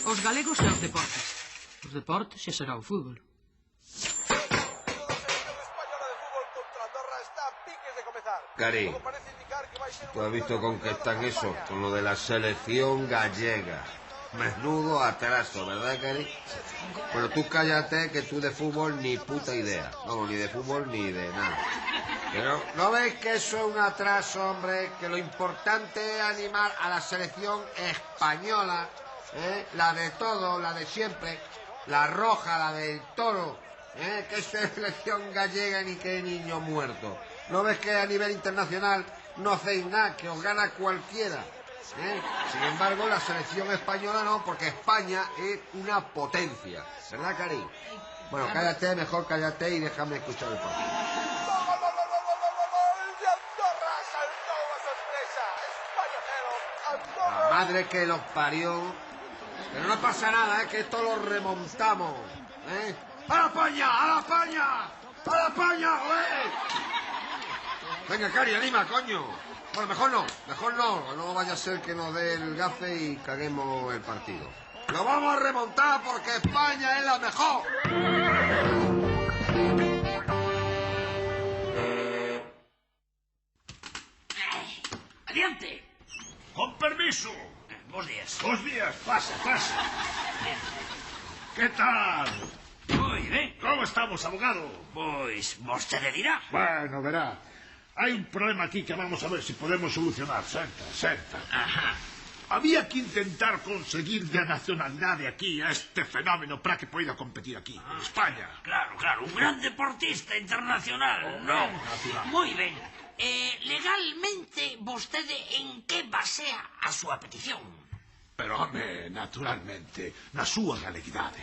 Os galegos e os deportes. Os deportes xa será o fútbol. Cari, ¿tú has visto con qué están eso? Con lo de la selección gallega. Menudo atraso, ¿verdad, Cari? Pero tú cállate, que tú de fútbol ni puta idea. Vamos, ni de fútbol ni de nada. Pero ¿no ves que eso es un atraso, hombre? Que lo importante es animar a la selección española, la de todo, la de siempre, la roja, la del toro, que es selección gallega ni que niño muerto. ¿No ves que a nivel internacional no hacéis nada, que os gana cualquiera? Sin embargo, la selección española no, porque España es una potencia. ¿Verdad, Cari? Bueno, cállate, mejor cállate y déjame escuchar el partido. La madre que los parió. Pero no pasa nada, que esto lo remontamos. ¡A la España! ¡A la España! ¡A la España, joder! Venga, Cari, anima, coño. Bueno, mejor no vaya a ser que nos dé el gafe y caguemos el partido. Lo vamos a remontar porque España es la mejor. Adiante. Con permiso. Bos días. Bos días, pasa. ¿Qué tal? Moi ben. ¿Cómo estamos, abogado? Pois, vostede dirá. Bueno, verá. Hay un problema aquí que vamos a ver si podemos solucionar. Senta. Ajá. Había que intentar conseguir de nacionalidade aquí a este fenómeno para que poida competir aquí, en España. Claro, un gran deportista internacional, non? Moi ben. Legalmente, vostede en que basea a súa petición? Pero, home, naturalmente, na súa galeguidade.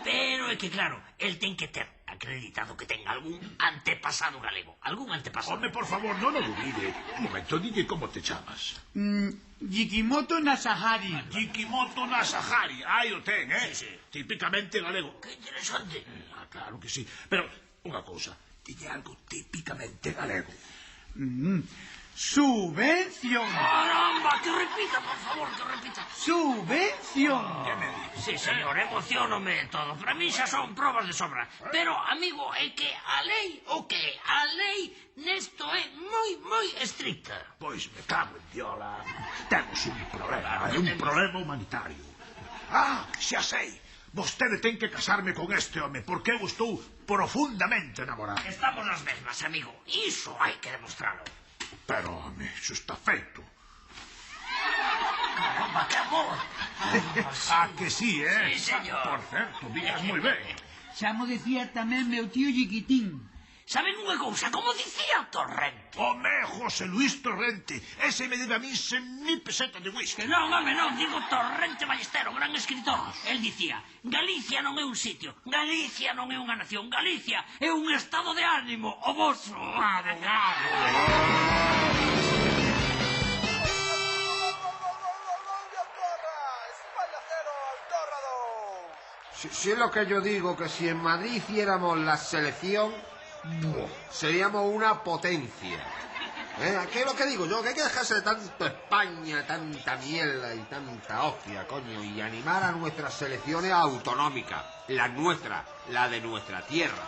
Pero é que, claro, el ten que ter acreditado que ten algún antepasado galego. Algún antepasado. Home, por favor, non o dubide. Un momento, dille como te chamas. Yikimoto Nasahari. Yikimoto Nasahari. Aí o ten, Sí. Típicamente galego. Que interesante. Claro que sí. Pero, unha cousa, dille algo típicamente galego. Subvención. Caramba, que repita, por favor, que repita. Subvención. Que me di? Sí, señor, emocionome todo. Para mí xa son probas de sobra. Pero, amigo, é que a lei, a lei nesto é moi estricta. Pois me cago en viola. Temos un problema, un problema humanitario. Xa sei. Vostede ten que casarme con este home, porque eu estou profundamente enamorado. Estamos nas mesmas, amigo. Iso hai que demostralo. Pero, home, iso está feito. Caramba, que amor. Que sí, Sí, señor. Por certo, digas moi ben. Xa mo decía tamén meu tío Yiquitín. Saben unha cousa? Como dicía Torrente? Home, José Luis Torrente, ese me debe a mí 100.000 pesetas de whisky. Que non, home, non, digo Torrente Ballestero, gran escritor. El dicía, Galicia non é un sitio, Galicia non é unha nación, Galicia é un estado de ánimo, o voso. Abogado. Si es lo que yo digo, que si en Madrid hiciéramos la selección, seríamos una potencia. ¿Qué es lo que digo yo? Que hay que dejarse de tanto España, tanta mierda y tanta hostia, coño, y animar a nuestras selecciones autonómicas, la nuestra, la de nuestra tierra.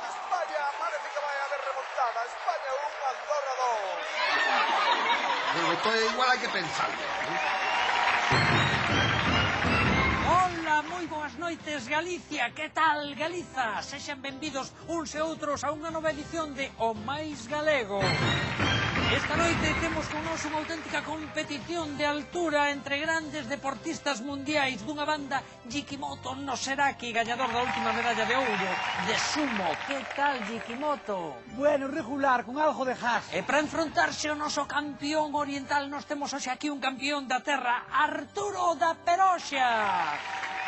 España, parece que vai haber remontada. España 1, Andorra 2. Bueno, esto igual hay que pensarlo. Ola, moi boas noites, Galicia. Que tal, Galiza? Sexan benvidos uns e outros a unha nova edición de O Máis Galego. Esta noite temos con nós unha auténtica competición de altura entre grandes deportistas mundiais dunha banda Yikimoto Noseraki, gañador da última medalla de ouro de sumo. Que tal, Yikimoto? Bueno, regular, con algo de gas. E para enfrontarse ao noso campeón oriental, nos temos hoxe aquí un campeón da terra, Arturo da Peroxa,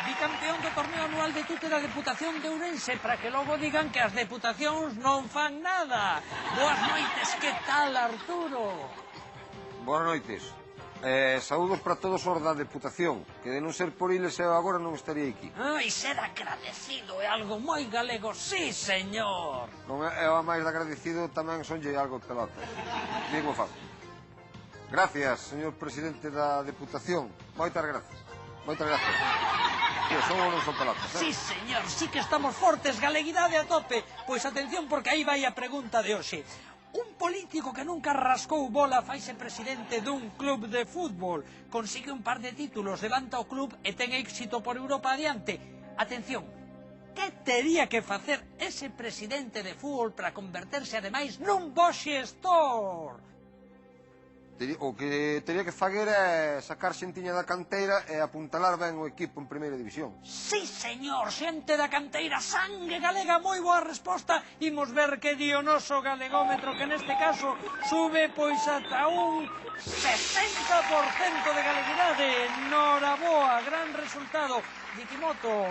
bicampeón do torneo anual de tute da Deputación de Ourense, para que logo digan que as deputacións non fan nada. Boas noites, que tal, Arturo? Boas noites. Saúdos para todos os da Deputación, que de non ser por iles eu agora non estaría aquí. Ai, ser agradecido é algo moi galego, sí, señor. Non é o máis de agradecido, tamén sonlle algo pelota. Digo, fago. Gracias, señor presidente da Deputación. Moitas gracias. Moitas gracias. Que son ou non son palatas, Sí, señor, sí que estamos fortes, galeguidade a tope. Pois atención, porque aí vai a pregunta de hoxe. Un político que nunca rascou bola faise presidente dun club de fútbol. Consigue un par de títulos, levanta o club e ten éxito por Europa adiante. Atención, que tería que facer ese presidente de fútbol para converterse ademais nun bo xestor? O que teria que fazer é sacar xentiña da canteira e apuntalar ben o equipo en primeira división. Sí, señor, xente da canteira, sangue galega, moi boa resposta. Imos ver que di o noso galegómetro, que neste caso sube pois ata un 60% de galeguidade. Noraboa, gran resultado. Dikimoto.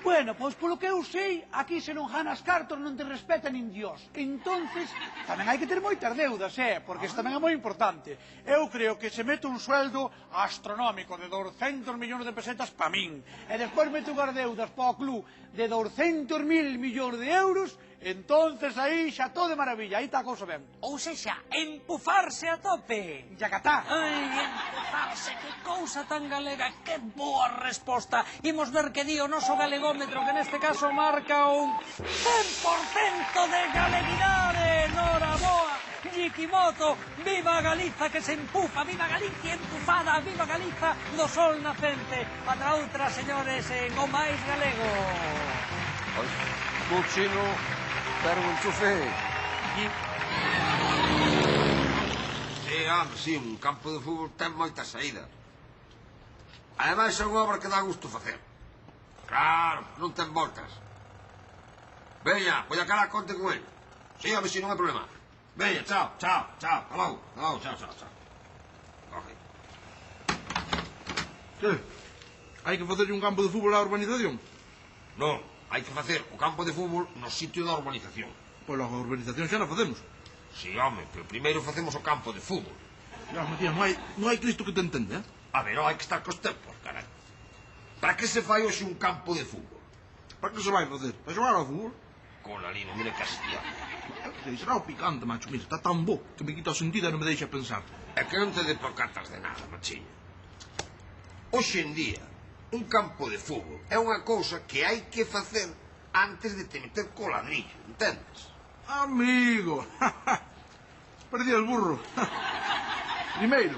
Bueno, pois polo que eu sei, aquí se non ganas cartos non te respeta nin Dios. Entonces, tamén hai que ter moitas deudas, porque isto tamén é moi importante. Eu creo que se mete un sueldo astronómico de 200 millóns de pesetas pa min, e despois mete unhas deudas pa o club de 200.000 millóns de euros, entonces aí xa todo de maravilla, aí está a cousa ben. Ou sexa, empufarse a tope. Yacatá. Ai, empufarse, que cousa tan galega, que boa resposta. Imos ver que di o noso galegómetro, que neste caso marca un 100% de galeguidade. Noraboa, Dikimoto, viva Galiza que se empufa, viva Galicia empufada, viva Galiza do sol nacente. Para outra, señores, en O Máis Galego. O chino, pero un chufé. Sí, un campo de fútbol ten moita saída. Ademais é unha obra que dá gusto facer. Claro, non ten voltas. Veña, pois a cara conte con el. Sí, a ver si non hai problema. Veña, chao, chao, chao, aló, chao, chao, chao. Ok. Que? Hai que facer un campo de fútbol á urbanización? Non, hai que facer o campo de fútbol no sitio da urbanización. Pois a urbanización xa la facemos. Si, home, pero primeiro facemos o campo de fútbol. Ya, Matías, non hai Cristo que te entende, A ver, hai que estar cos tempos, carai. Para que se fai hoxe un campo de fútbol? Para que se vai facer? Para xogar ao fútbol? Con la lino, mira que hostia. Será o picante, macho, mira, está tan bo que me quita o sentido e non me deixa pensar. É que non te deprocatas de nada, machiño. Hoxe en día, un campo de fútbol é unha cousa que hai que facer antes de te meter co ladrillo, entendes? Amigo, parecías burro. Primeiro,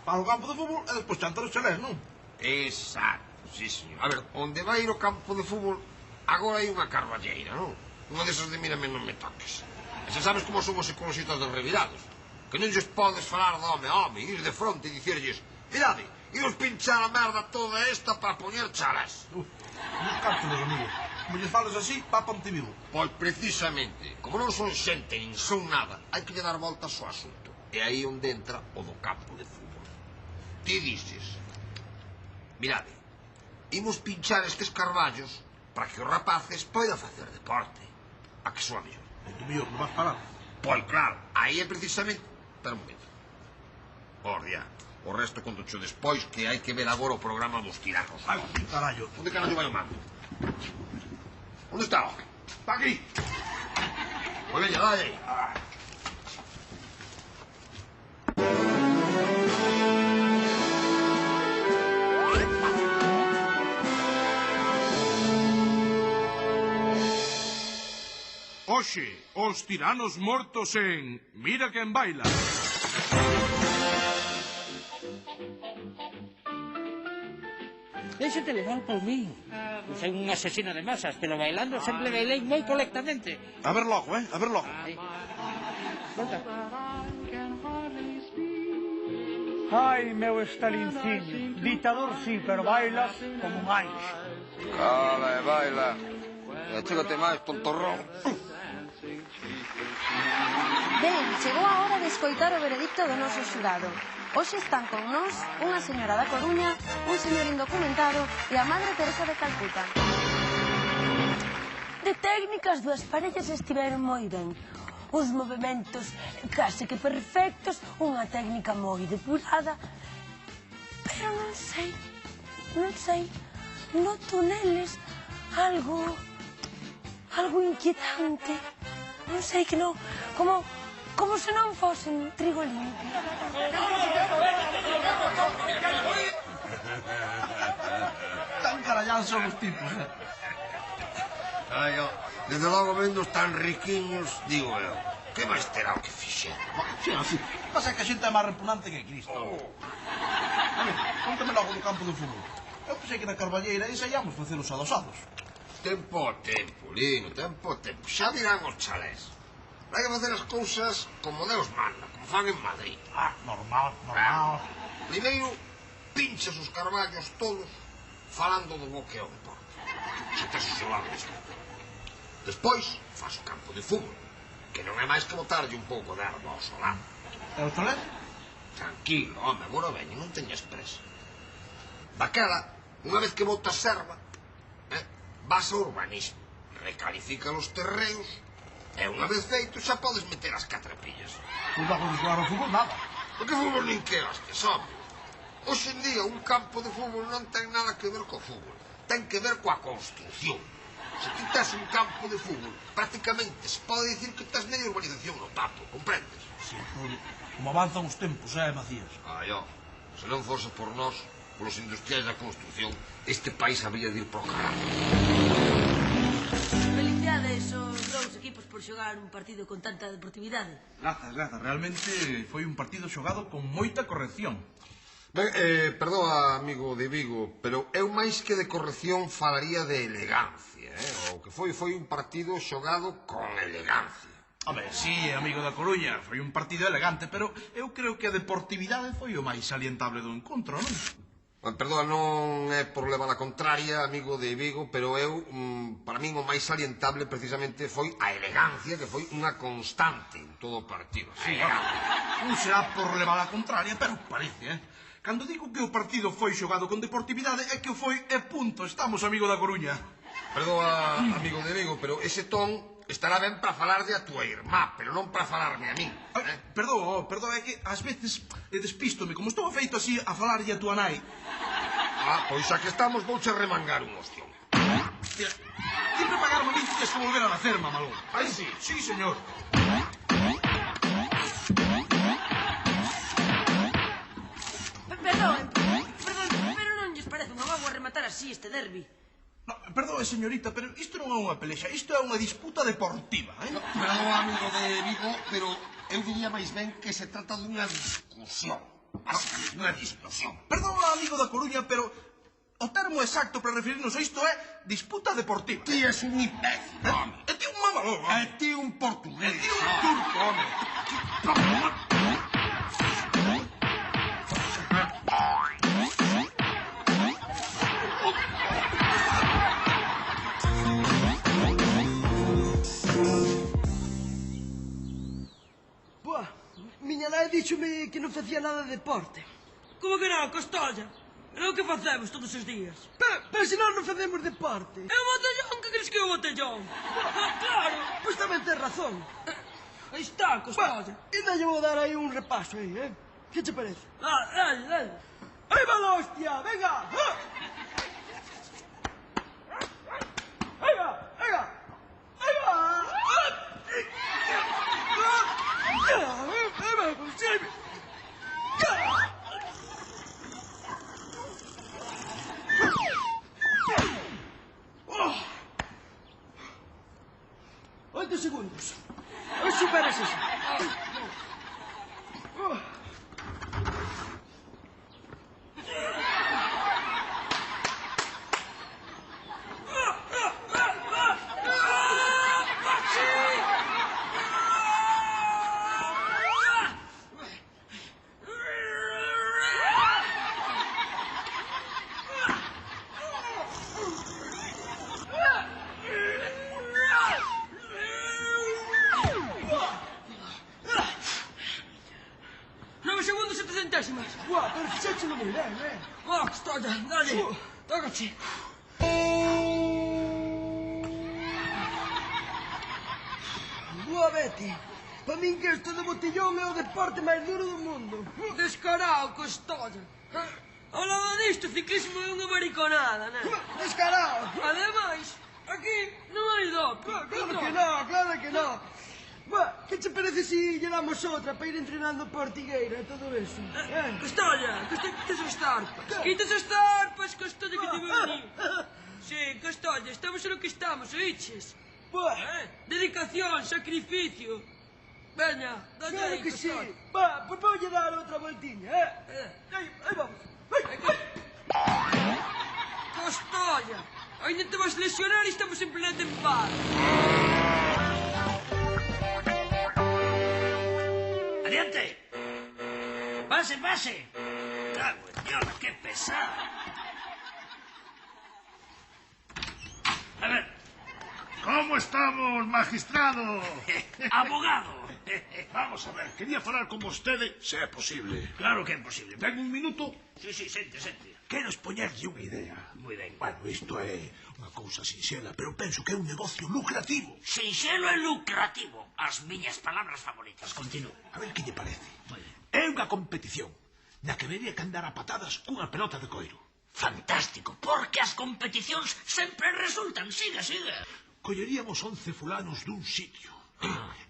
para o campo de fútbol e despois chantar os chalés, non? Exacto, sí, señor. A ver, onde vai ir o campo de fútbol, agora hai unha carballeira, non? Unha desas de mírame non me toques. E xa sabes como son os ecologistas dos revirados, que non lles podes falar de home a home, ir de fronte e dicirlles, mirade, imos pinchar a merda toda esta para poñer chalés. Non cárceles, amigo. Como lles falas así, va pa Ponte Vigo. Pois precisamente, como non son xente nin son nada, hai que lle dar voltas ao asunto. E aí onde entra o do campo de fútbol. Ti dices, mirade, imos pinchar estes carballos para que os rapaces poidan facer deporte. A que soa mellor? Moito mellor, non vas parar. Pois claro, aí é precisamente... Espera un momento. Ordia, o resto conto xo despois, que hai que ver agora o programa dos tiranos. Ai, carallo. Onde carallo vai o mando? Onde está? Está aquí. Pois veña, dai aí. Oxe, os tiranos mortos en Mira quen baila. Déxate levar por mí. Soy un asesino de masas, pero bailando sempre bailei moi colectamente. A ver logo, a ver logo. Volta. Ai, meu estalinciño. Ditador sí, pero bailas como un anxo. Cala e baila. E chégate máis, tontorrón. Ben, chegou a hora de escoitar o veredicto do noso xurado. Hoxe están con nós unha señora da Coruña, un señor indocumentado e a Madre Teresa de Calcuta. De técnicas, dúas parellas estiveron moi ben. Os movimentos case que perfectos, unha técnica moi depurada. Pero non sei, noto neles algo inquietante. Non sei que non, como como se non fosen trigo limpio. Tan carallados son os tipos, Ai, ó, desde logo vendo tan riquiños, digo eu, que máis terá o que fixer? Sí, así. Pasa que a xente é máis repugnante que Cristo. Vale, contame logo do campo do fútbol. Eu pensei que na Carballeira ensaiamos facer os adosados. Tempo ao tempo, Lino, tempo ao tempo. Xa dirán os chalés. Hai que facer as cousas como Deus manda, como fan en Madrid. Normal. Primeiro, pinchas os carballos todos falando do boqueo de porto. Se tes o xolado disto. Despois, faz o campo de fútbol, que non é máis que botarlle un pouco de erva ao solado. E os chalés? Tranquilo, home, agora veño, non teñas presa. Daquela, unha vez que botas serva, vas ao urbanismo, recalifica os terreos, e unha vez feito xa podes meter as catrapillas. Pois bajo de xogar ao fútbol, nada. Porque fútbol nin que gastes, home. Hoxe en día un campo de fútbol non ten nada que ver co fútbol, ten que ver coa construcción. Se ti tes un campo de fútbol, prácticamente se pode dicir que tes media urbanización no tapo, comprendes? Sí, como avanzan os tempos, Macías? Ai, ó, se non fose por nós, polos industriais da construcción, este país habría de ir pro caralho. Felicidades aos dous equipos por xogar un partido con tanta deportividade. Grazas. Realmente foi un partido xogado con moita corrección. Ben, perdoa, amigo de Vigo, pero eu máis que de corrección falaría de elegancia, O que foi un partido xogado con elegancia. Home, sí, amigo da Coruña, foi un partido elegante, pero eu creo que a deportividade foi o máis salientable do encontro, non? Perdoa, non é por levar a contraria, amigo de Vigo, pero eu, para min, o máis salientable precisamente foi a elegancia, que foi unha constante en todo o partido. Sí, non será por levar a contraria, pero parece, Cando digo que o partido foi xogado con deportividade é que o foi e punto, estamos, amigo da Coruña. Perdoa, amigo de Vigo, pero ese ton estará ben para falarlle a túa irmá, pero non para falarme a min. Perdoa, é que ás veces despístome, como estou feito así a falarlle a túa nai. Pois xa que estamos, vouche remangar un ostión. Mira, sempre pagarme a mí tienes que volver a nacer, mamalón. Ai, sí? Sí, señor. Perdón, pero non lles parece unha mágoa rematar así este derbi. No, perdoe, señorita, pero isto non é unha pelexa, isto é unha disputa deportiva, Perdón, amigo de Vigo, pero eu diría máis ben que se trata dunha discusión. Así, unha discusión. Perdón, amigo da Coruña, pero o termo exacto para referirnos a isto é disputa deportiva. Ti és un imbécil, home. E ti un mamalón, E ti un portugués. E ti un turco, home. Miña nai díxome que non facía nada de deporte. Como que non, Costolla? É o que facemos todos os días. Pero se non facemos deporte. É o botellón, que crees que é o botellón? Claro. Pois tamén tens razón. Aí está, Costolla. Ainda lle vou dar aí un repaso aí, Que che parece? Dale. Aí va la hostia, venga. Aí va. Oito segundos. Hoy superas eso. Guau, pero fixéchelo moi ben, Costolla, dale. Tócache. Boa, Betty. Pa min que isto de botellón é o deporte máis duro do mundo. Descarado, Costolla. Ao lado disto, o ciclismo é unha mariconada, non? Descarado. Ademais, aquí non hai dope. Claro que non. Buah, que che parece si lle damos outra para ir entrenando por Tigueira e todo eso? Castolla, quitas as tarpas. Quitas as tarpas, Castolla, que te vení. Sí, Castolla, estamos en lo que estamos, oíches? Buah, Dedicación, sacrificio. Veña, dale claro aí, que sí. Castolla. Va, pues vou lle dar outra voltiña, Aí vamos. Castolla, ainda te vas lesionar e estamos en plena tempada. Adiante. Pase, pase. Cago en Dios, qué pesado. A ver. ¿Cómo estamos, magistrado? Abogado. Vamos a ver, quería falar con vostede, se é posible. Claro que é posible. Ten un minuto? Sí, sente. Quero expoñerlle unha idea. Moi ben. Bueno, isto é unha cousa sinxela, pero penso que é un negocio lucrativo. Sinxelo e lucrativo. As miñas palabras favoritas. Continúe. A ver que lle parece. Moi ben. É unha competición na que vería que andar a patadas cunha pelota de coiro. Fantástico, porque as competicións sempre resultan. Siga. Colleríamos 11 fulanos dun sitio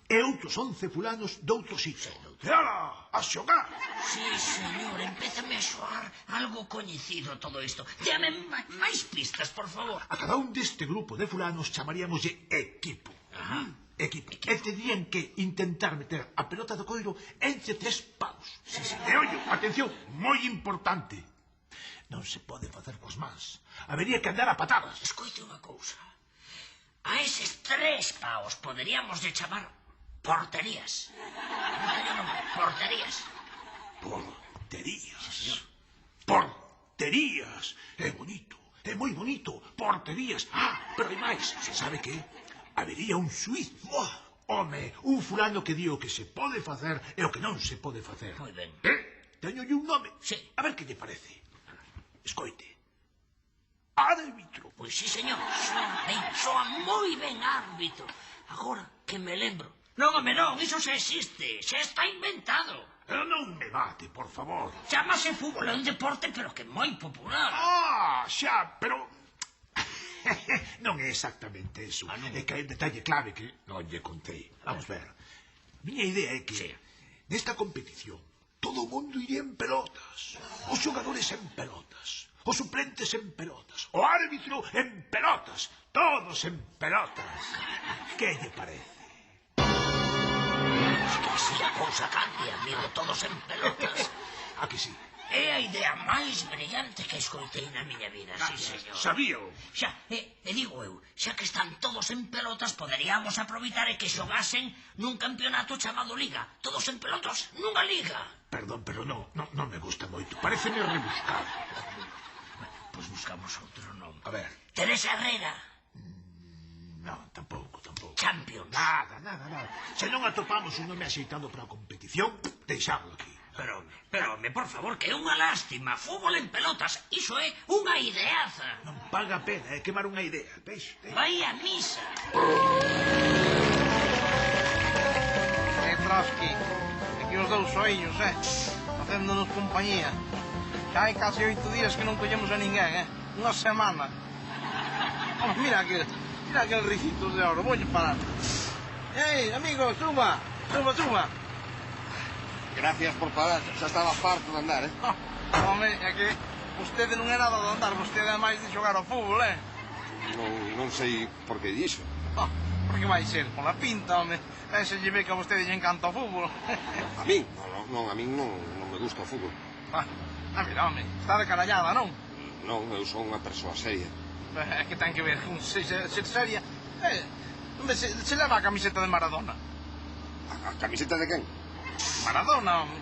e outros 11 fulanos doutro sitio. E ala, a xogar! Sí, señor, empézame a soar algo coñecido todo isto. Dame máis pistas, por favor. A cada un deste grupo de fulanos chamaríamoslle equipo. Ajá. Equipo. E terían que intentar meter a pelota de coiro entre 3 paus. Sí. E ollo, atención, moi importante. Non se pode facer cos mans. Habería que andar a patadas. Escoite unha cousa. A eses 3 paos poderíamos de chamar porterías. Porterías. Porterías. Porterías. É bonito, é moi bonito. Porterías. Pero hai máis. Sabe que? Habería un xuiz. Home, un fulano que di o que se pode facer e o que non se pode facer. Moi ben. Teñolle un nome? Sí. A ver que lle parece. Escoite. Árbitro. Pois sí, señor. Soa moi ben árbitro. Agora que me lembro. Non, home, non, iso xa existe. Xa está inventado. Non me bate, por favor. Chámase fútbol, é un deporte, pero que é moi popular. Xa, pero... non é exactamente eso. É que hai un detalle clave que non lle contei. Vamos ver. Miña idea é que nesta competición todo o mundo iría en pelotas. Os xogadores en pelotas. Os suplentes en pelotas. O árbitro en pelotas. Todos en pelotas. Que lle parece? Que así a cousa cambia, amigo, todos en pelotas. A que sí? É a idea máis brillante que escoitei na miña vida, sí, señor. Sabíao. Xa, e digo eu, xa que están todos en pelotas, poderíamos aproveitar e que xogasen nun campeonato chamado Liga. Todos en pelotas nunha liga. Perdón, pero non me gusta moito. Pareceme rebuscado. Pois buscamos outro nome. A ver. Teresa Herrera. Non, tampouco. Champions. Nada. Se non atopamos un nome axeitado para a competición, deixámoslo aquí. Pero, home, por favor, que é unha lástima. Fútbol en pelotas, iso é unha ideaza. Non paga a pena, é quemar unha idea. Veix? Vai a misa. Trotsky, aquí os dous soiños, facéndonos compañía. Xa hai casi 8 días que non collemos a ninguén, Unha semana. Mira aquel ricito de oro, voulle parar. Ei, amigo, suba. Gracias por parar, xa estaba farto de andar, Home, é que vostede non é nada de andar, vostede é máis de xogar ao fútbol, Non sei por que dixo. Porque vai ser pola pinta, home. Se lle ve que a vostede lle encanta o fútbol. A min? Non, a min non me gusta o fútbol. Mira, home, está de carallada, non? Non, eu son unha persoa seria. É que ten que ver con ser seria. Se leva a camiseta de Maradona. A camiseta de quen? Maradona, home.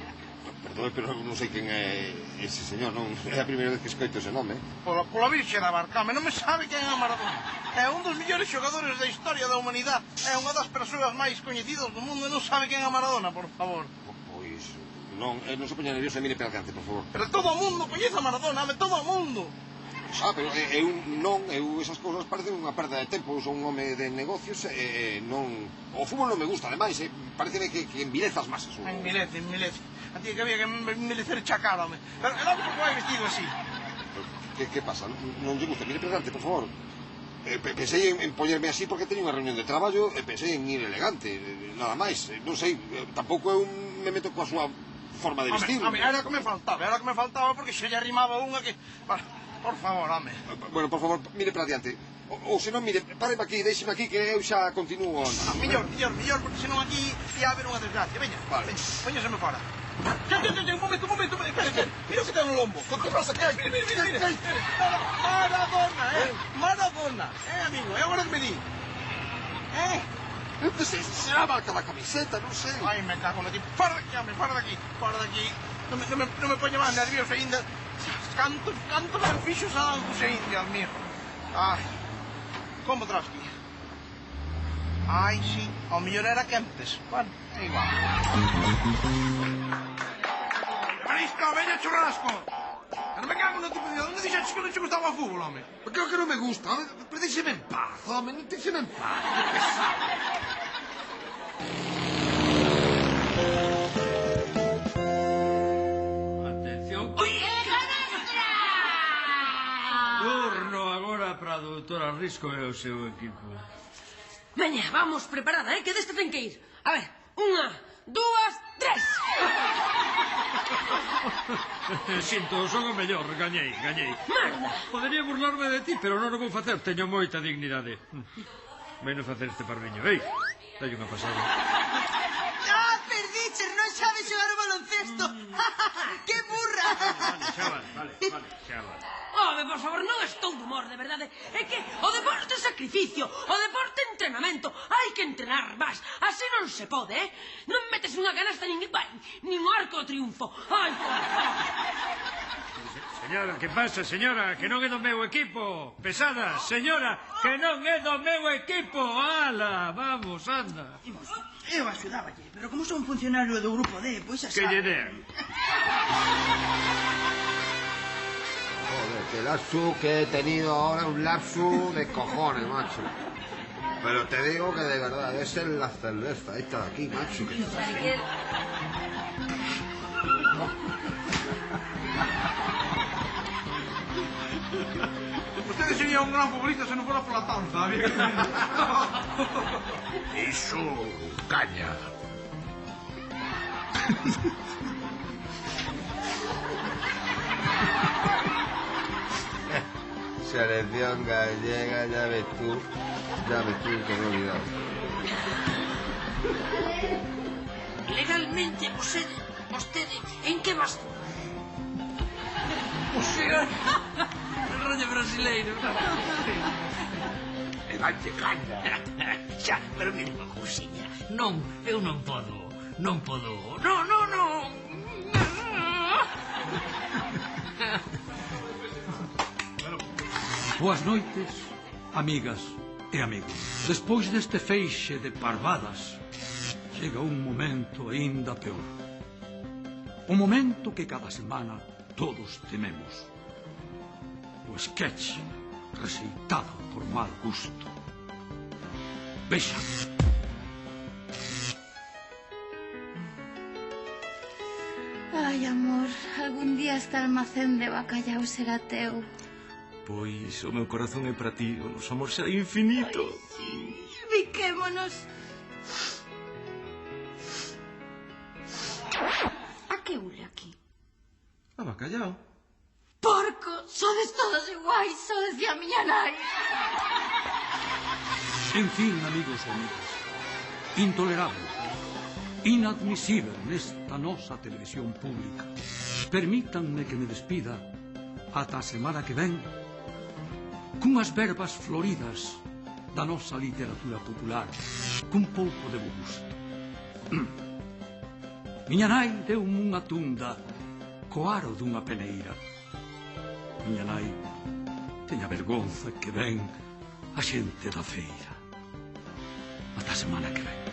Perdón, pero non sei quen é ese señor, non é a primeira vez que escoito ese nome. Pola Virxe da Barcame, non me sabe quen é Maradona. É un dos millores xogadores da historia da humanidade. É unha das persoas máis coñecidas do mundo e non sabe quen é Maradona, por favor. Pois non se poña nervioso e mire para diante, por favor. Pero todo o mundo coñece a Maradona, todo o mundo. Pero eu esas cousas parecen unha perda de tempo. Eu son un home de negocios e non... O fútbol non me gusta, ademais, pareceme que envileza as masas. Envilece. A ti que había que envilecer xa cara, home. Pero logo porque vai vestido así. Que pasa? Non lle gusta? Mire para diante, por favor. Pensei en poñerme así porque teño unha reunión de traballo e pensei en ir elegante, nada máis. Non sei, tampouco eu me meto coa súa forma de vestir. Home, era que me faltaba porque se lle arrimaba unha que... Por favor, home. Bueno, por favor, mire para diante. Ou senón, mire, páreme aquí, deixeme aquí que eu xa continúo. Mellor, porque senón aquí ia haber unha desgracia. Veña, póñaseme fora. Un momento, mira o que ten no lombo. Que pasa que hai? Mira. Maradona, amigo, é agora que me di. Será a marca da camiseta, non sei. Ai, me cago no tipo. Fora daqui, home, fora daqui. Non me poña máis nervioso ainda. Canto ben fixo Saddam Hussein, Dios mío. Ai, como Trotsky. Ai, sí, ao mellor era Kempes. Bueno, é igual. Marisco, veña churrasco. Que non me cago no tipo de... Onde dixeches que non che gustaba o fútbol, home? Porque creo que non me gusta, home. Pero deixeme en paz, home, deixeme en paz. Que pesado. Para a doutora Risco e o seu equipo. Veña, vamos, preparada, que deste ten que ir. A ver, 1, 2, 3. Sinto, son o mellor, gañei. Merda! Podería burlarme de ti, pero non o vou facer, teño moita dignidade. Veno facer este parviño. Ei, dai unha pasada. Perdiches, non sabes xogar o baloncesto. Que burra! Vale, chaval. Home, por favor, non estou de humor, de verdade. É que o deporte é sacrificio, o deporte é entrenamento. Hai que entrenar máis. Así non se pode, Non metes unha canasta nin o arco do triunfo. Ai, por favor. Señora, que pasa, señora? Que non é do meu equipo. Pesada, señora, que non é do meu equipo. Ala, vamos, anda. Eu axudáballe, pero como son funcionario do grupo D, pois xa sabe. Que lle den. Joder, qué lapsus que he tenido ahora, un lapsus de cojones, macho. Pero te digo que de verdad, es en la cerveza esta de aquí, macho. Usted sería un gran futbolista se non fora pola tanza, amigo. Iso, caña. Selección gallega, ya ves tú que no he olvidado. Legalmente, vostede, en que basta? El rollo brasileiro. E dalle caña. Xa, pero mire unha cousiña. Non, eu non podo. Non. Boas noites, amigas e amigos. Despois deste feixe de parvadas, chega un momento aínda peor. O momento que cada semana todos tememos. O sketch receitado por mal gusto. Vexan. Ai, amor, algún día este almacén de bacallau será teu. Pois o meu corazón é para ti, o noso amor será infinito. Ai, sí. Biquémonos. A que ule aquí? A bacallau. Porco, sodes todos iguais, sodes de a miña nai. En fin, amigos e amigas, intolerable, inadmisible nesta nosa televisión pública. Permítanme que me despida ata a semana que ven cunhas verbas floridas da nosa literatura popular, cun pouco de bo gusto. Miña nai deu-me unha tunda co aro dunha peneira. Miña nai teña vergonza que ven a xente da feira. Ata a semana que ven.